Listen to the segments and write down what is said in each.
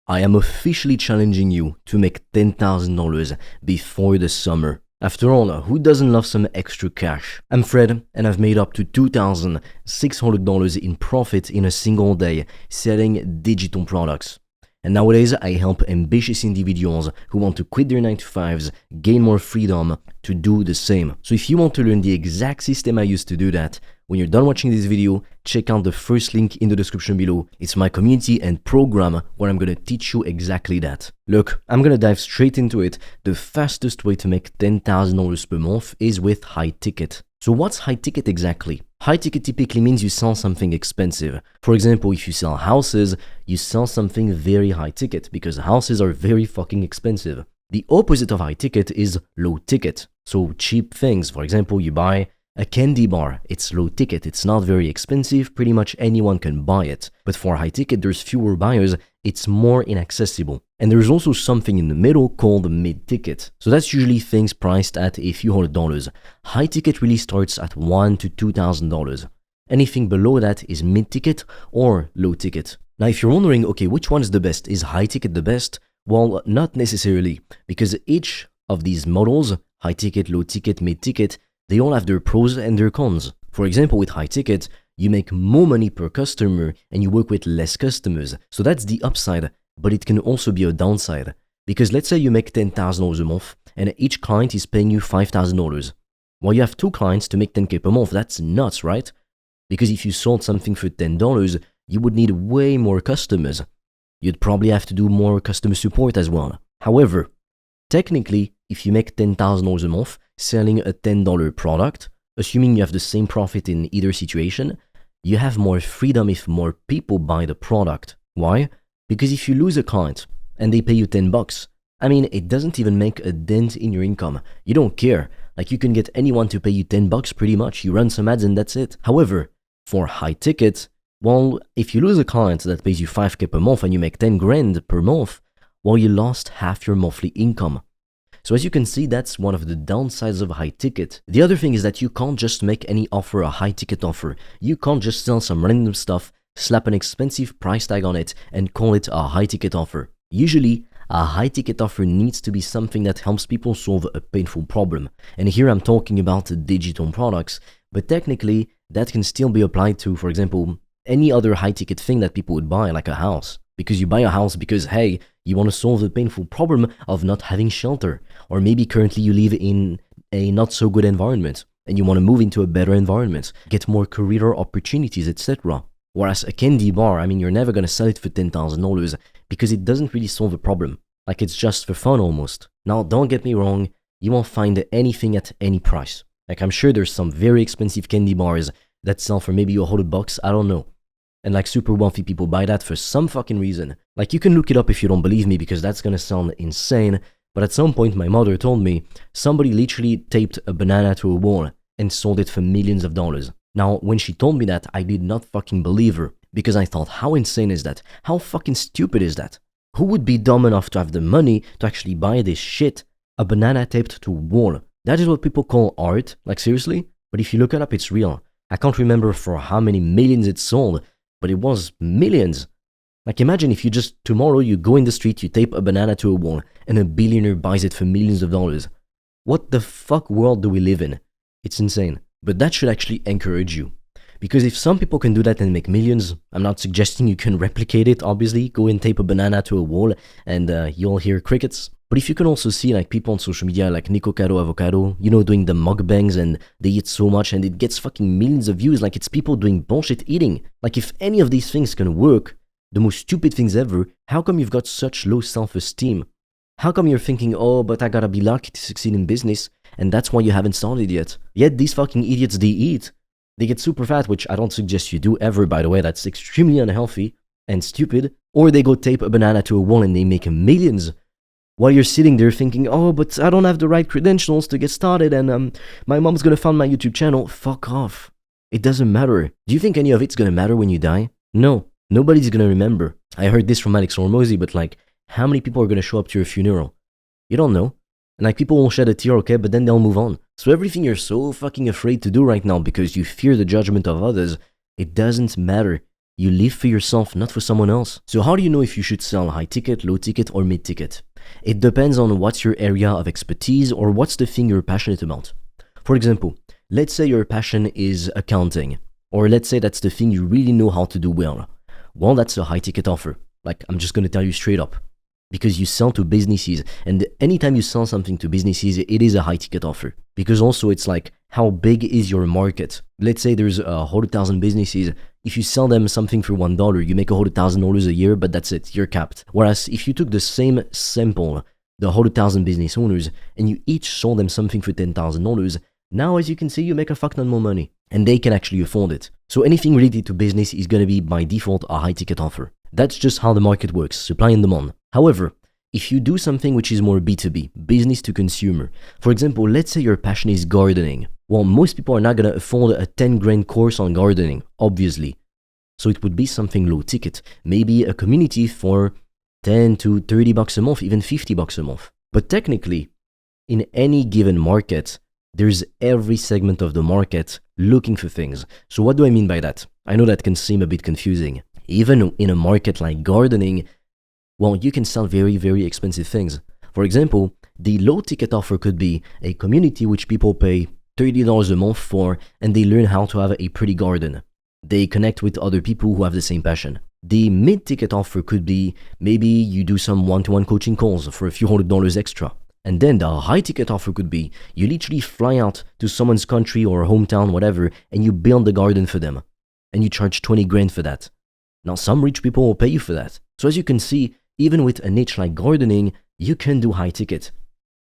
I am officially challenging you to make $10,000 before the summer. After all, who doesn't love some extra cash? I'm Fred, and I've made up to $2,600 in profit in a single day selling digital products. And nowadays, I help ambitious individuals who want to quit their 9-to-5s, gain more freedom to do the same. So if you want to learn the exact system I used to do that, when you're done watching this video, check out the first link in the description below. It's my community and program where I'm gonna teach you exactly that. Look, I'm gonna dive straight into it. The fastest way to make $10,000 per month is with high ticket. So what's high ticket exactly? High ticket typically means you sell something expensive. For example, if you sell houses, you sell something very high ticket because houses are very fucking expensive. The opposite of high ticket is low ticket. So cheap things, for example, you buy a candy bar, it's low ticket, it's not very expensive, pretty much anyone can buy it. But for high ticket, there's fewer buyers, it's more inaccessible. And there's also something in the middle called mid-ticket. So that's usually things priced at a few $100s. High ticket really starts at $1,000 to $2,000. Anything below that is mid-ticket or low ticket. Now if you're wondering, okay, which one is the best? Is high ticket the best? Well, not necessarily, because each of these models, high ticket, low ticket, mid-ticket, they all have their pros and their cons. For example, with high ticket, you make more money per customer and you work with less customers. So that's the upside, but it can also be a downside. Because let's say you make $10,000 a month and each client is paying you $5,000. Well, you have two clients to make $10K per month. That's nuts, right? Because if you sold something for $10, you would need way more customers. You'd probably have to do more customer support as well. However, technically, if you make $10,000 a month selling a $10 product, assuming you have the same profit in either situation, you have more freedom if more people buy the product. Why? Because if you lose a client and they pay you $10, I mean, it doesn't even make a dent in your income. You don't care. Like you can get anyone to pay you $10 pretty much. You run some ads and that's it. However, for high ticket, well, if you lose a client that pays you $5K per month and you make 10 grand per month, well, you lost half your monthly income. So as you can see, that's one of the downsides of high ticket. The other thing is that you can't just make any offer a high ticket offer. You can't just sell some random stuff, slap an expensive price tag on it, and call it a high ticket offer. Usually, a high ticket offer needs to be something that helps people solve a painful problem. And here I'm talking about digital products, but technically that can still be applied to, for example, any other high ticket thing that people would buy, like a house. Because you buy a house because, hey, you want to solve the painful problem of not having shelter. Or maybe currently you live in a not so good environment and you want to move into a better environment, get more career opportunities, etc. Whereas a candy bar, I mean, you're never going to sell it for $10,000 because it doesn't really solve a problem. Like it's just for fun almost. Now, don't get me wrong, you won't find anything at any price. Like I'm sure there's some very expensive candy bars that sell for maybe $100, I don't know. And like super wealthy people buy that for some fucking reason. Like you can look it up if you don't believe me because that's gonna sound insane. But at some point my mother told me somebody literally taped a banana to a wall and sold it for millions of dollars. Now when she told me that, I did not fucking believe her because I thought, how insane is that? How fucking stupid is that? Who would be dumb enough to have the money to actually buy this shit? A banana taped to a wall. That is what people call art, like seriously? But if you look it up, it's real. I can't remember for how many millions it sold, but it was millions. Like imagine if you just tomorrow you go in the street, you tape a banana to a wall and a billionaire buys it for millions of dollars. What the fuck world do we live in? It's insane. But that should actually encourage you. Because if some people can do that and make millions, I'm not suggesting you can replicate it, obviously. Go and tape a banana to a wall and you'll hear crickets. But if you can also see like people on social media like Nico Caro Avocado, you know, doing the mukbangs and they eat so much and it gets fucking millions of views, like it's people doing bullshit eating. Like if any of these things can work, the most stupid things ever, how come you've got such low self-esteem? How come you're thinking, oh, but I gotta be lucky to succeed in business and that's why you haven't started yet? Yet these fucking idiots, they eat. They get super fat, which I don't suggest you do ever, by the way, that's extremely unhealthy and stupid. Or they go tape a banana to a wall and they make millions. While you're sitting there thinking, oh, but I don't have the right credentials to get started and my mom's gonna fund my YouTube channel. Fuck off. It doesn't matter. Do you think any of it's gonna matter when you die? No, nobody's gonna remember. I heard this from Alex Hormozy, but like, how many people are gonna show up to your funeral? You don't know. And like, people will shed a tear, okay, but then they'll move on. So everything you're so fucking afraid to do right now because you fear the judgment of others, it doesn't matter. You live for yourself, not for someone else. So how do you know if you should sell high ticket, low ticket, or mid ticket? It depends on what's your area of expertise or what's the thing you're passionate about. For example, let's say your passion is accounting, or let's say that's the thing you really know how to do well. Well, that's a high ticket offer. Like, I'm just gonna tell you straight up. Because you sell to businesses, and anytime you sell something to businesses, it is a high ticket offer. Because also it's like, how big is your market? Let's say there's 100,000 businesses. If you sell them something for $1, you make $100,000 a year, but that's it, you're capped. Whereas if you took the same sample, the 100,000 business owners, and you each sold them something for $10,000, now as you can see, you make a fuck ton more money. And they can actually afford it. So anything related to business is gonna be by default a high ticket offer. That's just how the market works, supply and demand. However, if you do something which is more B2B, business to consumer, for example, let's say your passion is gardening. Well, most people are not going to afford a 10 grand course on gardening, obviously. So it would be something low ticket, maybe a community for 10 to 30 bucks a month, even 50 bucks a month. But technically, in any given market, there's every segment of the market looking for things. So what do I mean by that? I know that can seem a bit confusing. Even in a market like gardening, well, you can sell very, very expensive things. For example, the low ticket offer could be a community which people pay $30 a month for, and they learn how to have a pretty garden. They connect with other people who have the same passion. The mid-ticket offer could be maybe you do some one-to-one coaching calls for a few $100 extra. And then the high-ticket offer could be you literally fly out to someone's country or hometown, whatever, and you build the garden for them. And you charge 20 grand for that. Now, some rich people will pay you for that. So as you can see, even with a niche like gardening, you can do high ticket.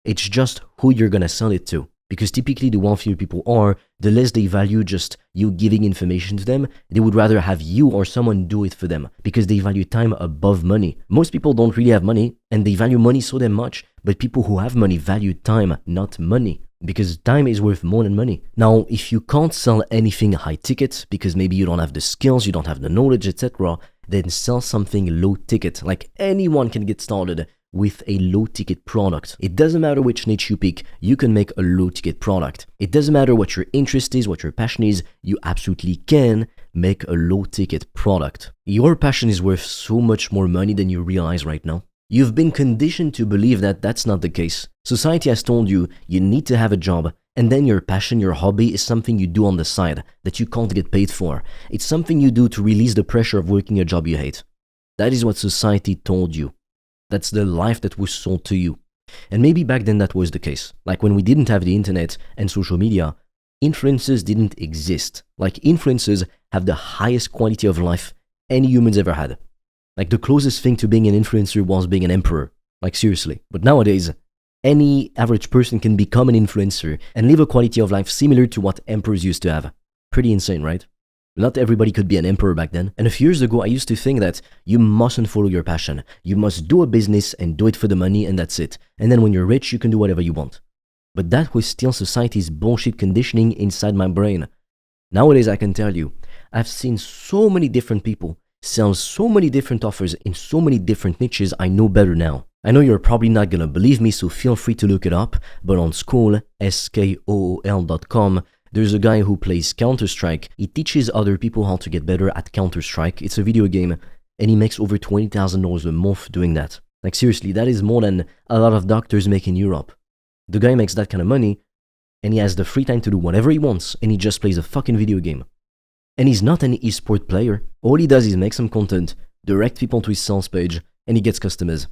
It's just who you're gonna sell it to. Because typically the wealthier people are, the less they value just you giving information to them. They would rather have you or someone do it for them because they value time above money. Most people don't really have money and they value money so damn much, but people who have money value time, not money. Because time is worth more than money. Now, if you can't sell anything high ticket because maybe you don't have the skills, you don't have the knowledge, etc., then sell something low ticket. Like anyone can get started with a low ticket product. It doesn't matter which niche you pick, you can make a low ticket product. It doesn't matter what your interest is, what your passion is, you absolutely can make a low ticket product. Your passion is worth so much more money than you realize right now. You've been conditioned to believe that that's not the case. Society has told you you need to have a job, and then your passion, your hobby is something you do on the side that you can't get paid for. It's something you do to release the pressure of working a job you hate. That is what society told you. That's the life that was sold to you. And maybe back then that was the case. Like when we didn't have the internet and social media, influencers didn't exist. Like influencers have the highest quality of life any humans ever had. Like the closest thing to being an influencer was being an emperor. Like seriously. But nowadays, any average person can become an influencer and live a quality of life similar to what emperors used to have. Pretty insane, right? Not everybody could be an emperor back then. And a few years ago, I used to think that you mustn't follow your passion. You must do a business and do it for the money and that's it. And then when you're rich, you can do whatever you want. But that was still society's bullshit conditioning inside my brain. Nowadays, I can tell you, I've seen so many different people sell so many different offers in so many different niches. I know better now. I know you're probably not gonna believe me, so feel free to look it up. But on Skool, skool.com, there's a guy who plays Counter-Strike. He teaches other people how to get better at Counter-Strike. It's a video game, and he makes over $20,000 a month doing that. Like seriously, that is more than a lot of doctors make in Europe. The guy makes that kind of money, and he has the free time to do whatever he wants, and he just plays a fucking video game. And he's not an esport player. All he does is make some content, direct people to his sales page, and he gets customers.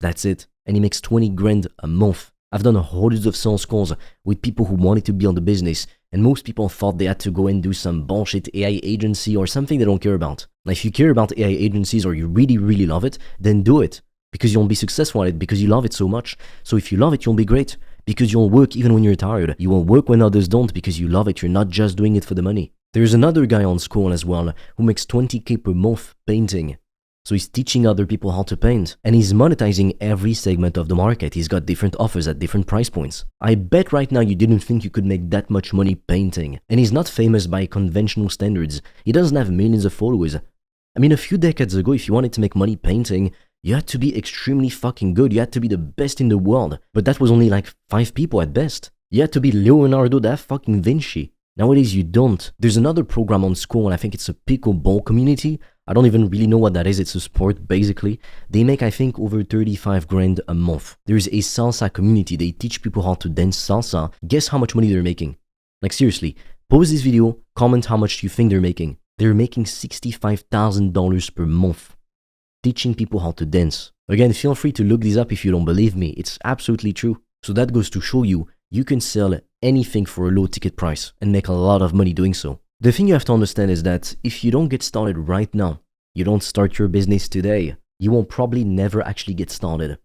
That's it. And he makes 20 grand a month. I've done hundreds of sales calls with people who wanted to build a business, and most people thought they had to go and do some bullshit AI agency or something they don't care about. Now, if you care about AI agencies or you really, really love it, then do it. Because you'll be successful at it, because you love it so much. So if you love it, you'll be great. Because you'll work even when you're tired. You will work when others don't because you love it. You're not just doing it for the money. There's another guy on Skool as well who makes 20k per month painting. So he's teaching other people how to paint, and he's monetizing every segment of the market. He's got different offers at different price points. I bet right now you didn't think you could make that much money painting. And he's not famous by conventional standards. He doesn't have millions of followers. I mean, a few decades ago, if you wanted to make money painting, you had to be extremely fucking good. You had to be the best in the world. But that was only like 5 people at best. You had to be Leonardo da fucking Vinci. Nowadays, you don't. There's another program on Skool, and I think it's a pickleball community. I don't even really know what that is. It's a sport, basically. They make, I think, over 35 grand a month. There's a salsa community. They teach people how to dance salsa. Guess how much money they're making? Like, seriously, pause this video, comment how much you think they're making. They're making $65,000 per month teaching people how to dance. Again, feel free to look this up if you don't believe me. It's absolutely true. So that goes to show you, you can sell anything for a low ticket price and make a lot of money doing so. The thing you have to understand is that if you don't get started right now, you don't start your business today, you will probably never actually get started.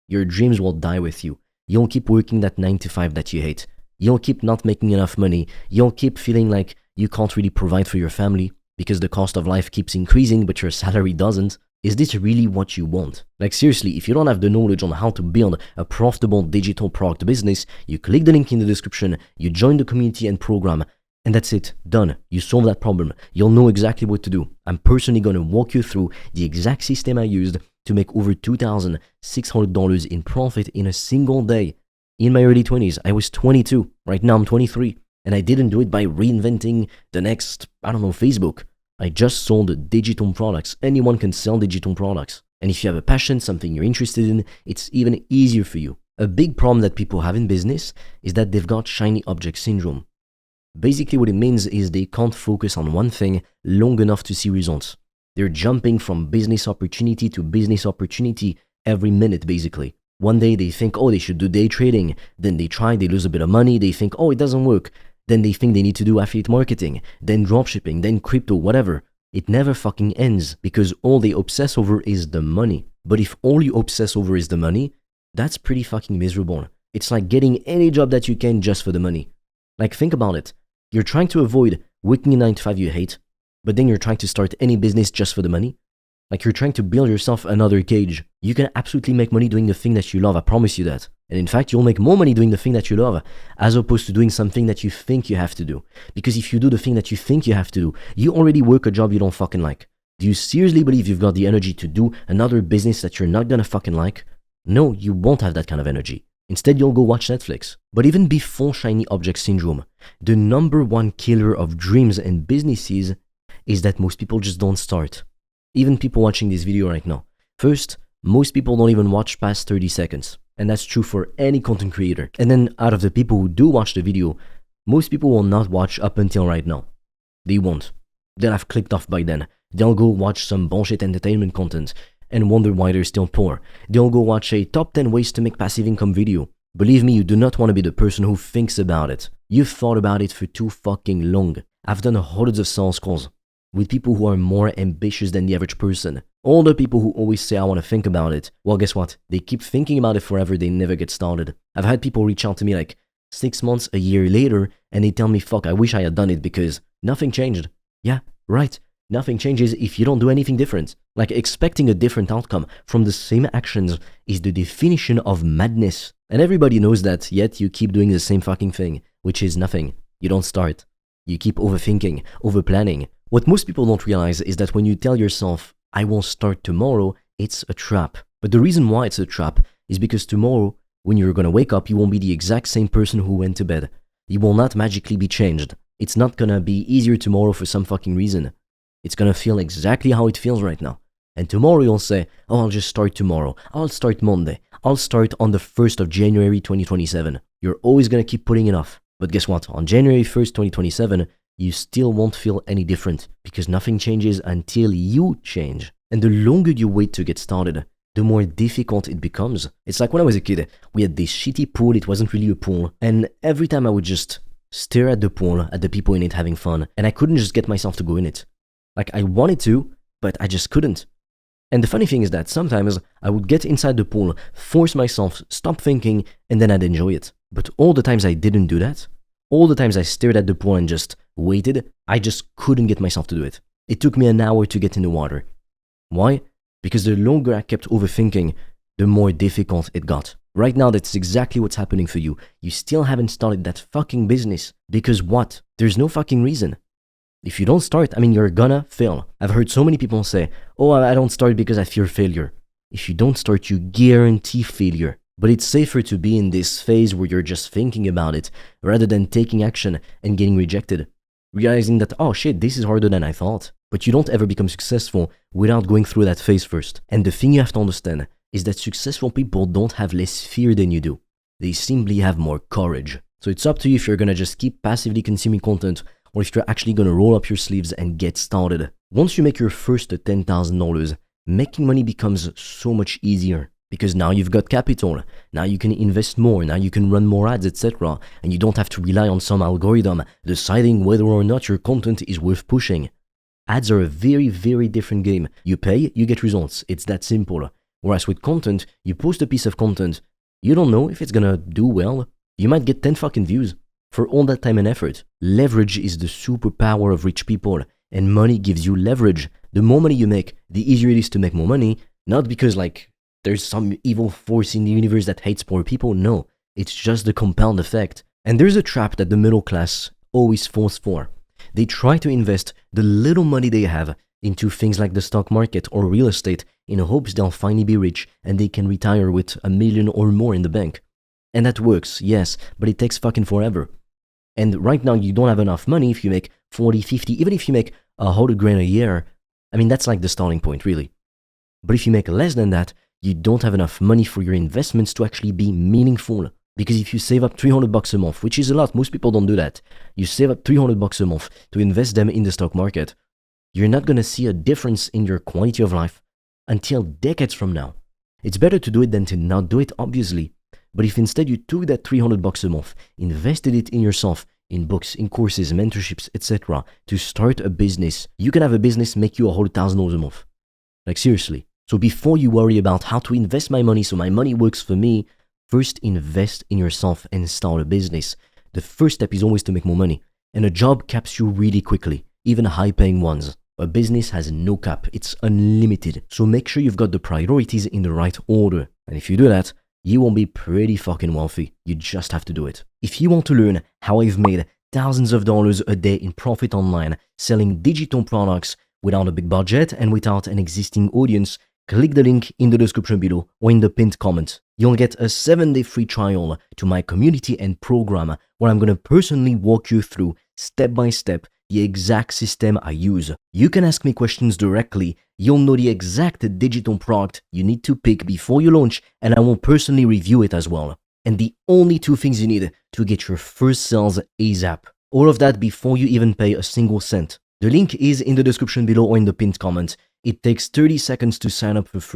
Your dreams will die with you. You'll keep working that 9 to 5 that you hate. You'll keep not making enough money. You'll keep feeling like you can't really provide for your family because the cost of life keeps increasing but your salary doesn't. Is this really what you want? Like, seriously, if you don't have the knowledge on how to build a profitable digital product business, you click the link in the description, you join the community and program, and that's it. Done. You solve that problem. You'll know exactly what to do. I'm personally going to walk you through the exact system I used to make over $2,600 in profit in a single day. In my early 20s, I was 22. Right now, I'm 23. And I didn't do it by reinventing the next, Facebook. I just sold digital products. Anyone can sell digital products. And if you have a passion, something you're interested in, it's even easier for you. A big problem that people have in business is that they've got shiny object syndrome. Basically what it means is they can't focus on one thing long enough to see results. They're jumping from business opportunity to business opportunity every minute, basically. One day they think, oh, they should do day trading. Then they try, they lose a bit of money. They think, oh, it doesn't work. Then they think they need to do affiliate marketing, then dropshipping, then crypto, whatever. It never fucking ends because all they obsess over is the money. But if all you obsess over is the money, that's pretty fucking miserable. It's like getting any job that you can just for the money. Like, think about it. You're trying to avoid working a 9 to 5 you hate, but then you're trying to start any business just for the money. Like, you're trying to build yourself another cage. You can absolutely make money doing the thing that you love, I promise you that. And in fact, you'll make more money doing the thing that you love as opposed to doing something that you think you have to do. Because if you do the thing that you think you have to do, you already work a job you don't fucking like. Do you seriously believe you've got the energy to do another business that you're not gonna fucking like? No, you won't have that kind of energy. Instead, you'll go watch Netflix. But even before shiny object syndrome, the number one killer of dreams and businesses is that most people just don't start. Even people watching this video right now. First, most people don't even watch past 30 seconds. And that's true for any content creator. And then out of the people who do watch the video, most people will not watch up until right now. They won't. They'll have clicked off by then. They'll go watch some bullshit entertainment content and wonder why they're still poor. They'll go watch a top 10 ways to make passive income video. Believe me, you do not want to be the person who thinks about it. You've thought about it for too fucking long. I've done hundreds of sales calls with people who are more ambitious than the average person. All the people who always say, I want to think about it. Well, guess what? They keep thinking about it forever. They never get started. I've had people reach out to me like 6 months, a year later, and they tell me, fuck, I wish I had done it because nothing changed. Yeah, right. Nothing changes if you don't do anything different. Like, expecting a different outcome from the same actions is the definition of madness. And everybody knows that, yet you keep doing the same fucking thing, which is nothing. You don't start. You keep overthinking, overplanning. What most people don't realize is that when you tell yourself, I will start tomorrow, it's a trap. But the reason why it's a trap is because tomorrow, when you're gonna wake up, you won't be the exact same person who went to bed. You will not magically be changed. It's not gonna be easier tomorrow for some fucking reason. It's gonna feel exactly how it feels right now. And tomorrow you'll say, oh, I'll just start tomorrow. I'll start Monday. I'll start on the 1st of January 2027. You're always gonna keep putting it off. But guess what? On January 1st, 2027, you still won't feel any different because nothing changes until you change. And the longer you wait to get started, the more difficult it becomes. It's like when I was a kid, we had this shitty pool, it wasn't really a pool, and every time I would just stare at the pool, at the people in it having fun, and I couldn't just get myself to go in it. Like, I wanted to, but I just couldn't. And the funny thing is that sometimes I would get inside the pool, force myself, stop thinking, and then I'd enjoy it. But all the times I didn't do that, all the times I stared at the pool and just waited, I just couldn't get myself to do it. It took me an hour to get in the water. Why? Because the longer I kept overthinking, the more difficult it got. Right now, that's exactly what's happening for you. You still haven't started that fucking business. Because what? There's no fucking reason. If you don't start, you're gonna fail. I've heard so many people say, oh, I don't start because I fear failure. If you don't start, you guarantee failure. But it's safer to be in this phase where you're just thinking about it rather than taking action and getting rejected. Realizing that, oh shit, this is harder than I thought. But you don't ever become successful without going through that phase first. And the thing you have to understand is that successful people don't have less fear than you do. They simply have more courage. So it's up to you if you're gonna just keep passively consuming content or if you're actually gonna roll up your sleeves and get started. Once you make your first $10,000, making money becomes so much easier because now you've got capital. Now you can invest more, now you can run more ads, etc. And you don't have to rely on some algorithm deciding whether or not your content is worth pushing. Ads are a very, very different game. You pay, you get results. It's that simple. Whereas with content, you post a piece of content, you don't know if it's gonna do well. You might get 10 fucking views for all that time and effort. Leverage is the superpower of rich people, and money gives you leverage. The more money you make, the easier it is to make more money, not because there's some evil force in the universe that hates poor people. No, it's just the compound effect. And there's a trap that the middle class always falls for. They try to invest the little money they have into things like the stock market or real estate in hopes they'll finally be rich and they can retire with $1 million or more in the bank. And that works, yes, but it takes fucking forever. And right now you don't have enough money if you make 40, 50, even if you make $100,000 a year. I mean, that's like the starting point, really. But if you make less than that, you don't have enough money for your investments to actually be meaningful. Because if you save up $300 a month, which is a lot, most people don't do that. You save up $300 a month to invest them in the stock market, you're not going to see a difference in your quality of life until decades from now. It's better to do it than to not do it, obviously. But if instead you took that $300 a month, invested it in yourself, in books, in courses, mentorships, etc., to start a business, you can have a business make you $100,000 a month. Like seriously. So before you worry about how to invest my money so my money works for me, first invest in yourself and start a business. The first step is always to make more money. And a job caps you really quickly, even high-paying ones. A business has no cap, it's unlimited. So make sure you've got the priorities in the right order. And if you do that, you will be pretty fucking wealthy. You just have to do it. If you want to learn how I've made thousands of dollars a day in profit online, selling digital products without a big budget and without an existing audience, click the link in the description below or in the pinned comment. You'll get a 7-day free trial to my community and program where I'm going to personally walk you through step by step the exact system I use. You can ask me questions directly. You'll know the exact digital product you need to pick before you launch, and I will personally review it as well. And the only 2 things you need to get your first sales ASAP. All of that before you even pay a single cent. The link is in the description below or in the pinned comment. It takes 30 seconds to sign up for free.